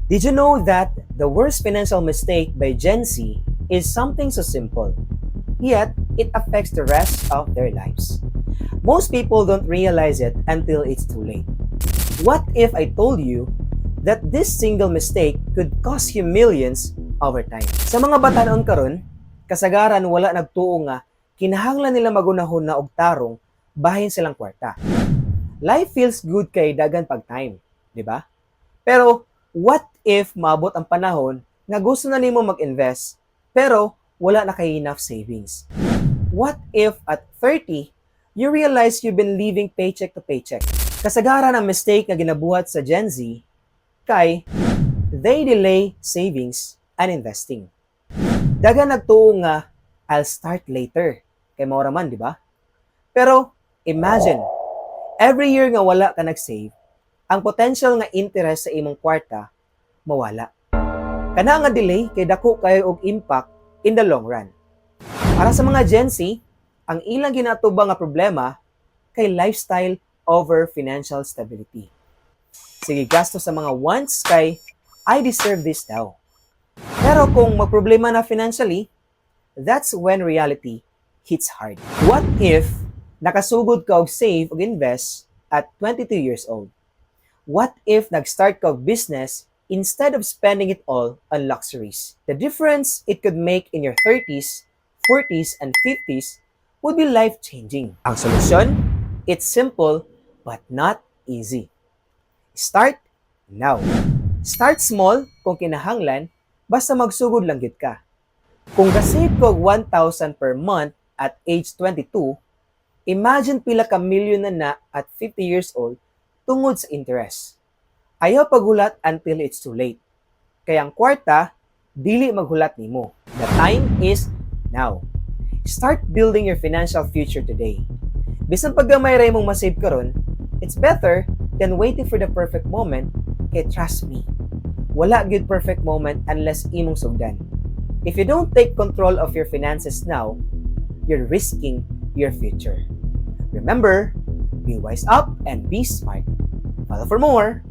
Did you know that the worst financial mistake by Gen Z is something so simple, yet it affects the rest of their lives? Most people don't realize it until it's too late. What if I told you that this single mistake could cost you millions over time? Sa mga batanon karon, kasagaran wala nagtuo nga kinahanglan nila magunahon na og tarong bahin silang kwarta. Life feels good kay dagan pag time, di ba? Pero what if maabot ang panahon nga gusto na nimo mag-invest pero wala na kay enough savings? What if at 30 you realize you've been living paycheck to paycheck? Kasagaran ang mistake nga ginabuhat sa Gen Z kay they delay savings and investing. Dagan nagtuo nga I'll start later kay mao ra man, di ba? Pero imagine every year nga wala ka nag-save, ang potential nga interest sa imong kwarta mawala. Kana nga delay kay dako kayo og impact in the long run. Para sa mga Gen Z, ang ilang ginatubang nga problema kay lifestyle over financial stability. Sige, gasto sa mga wants kay I deserve this daw. Pero kung magproblema na financially, that's when reality hits hard. What if nakasugod ka og save og invest at 22 years old? What if nag-start ka og business instead of spending it all on luxuries? The difference it could make in your 30s, 40s, and 50s would be life-changing. Ang solusyon? It's simple but not easy. Start now. Start small kung kinahanglan, basta magsugod lang gid ka. Kung ka-save ko 1,000 per month at age 22, imagine pila ka milyon na at 50 years old tungod sa interest. Ayaw paghulat until it's too late. Kaya ang kwarta, dili maghulat nimo. The time is now. Start building your financial future today. Bisan pag gamay ray mong masave karon, it's better than waiting for the perfect moment. Kaya trust me, wala good perfect moment unless imong sugdan. If you don't take control of your finances now, you're risking your future. Remember, be wise up and be smart. Follow for more.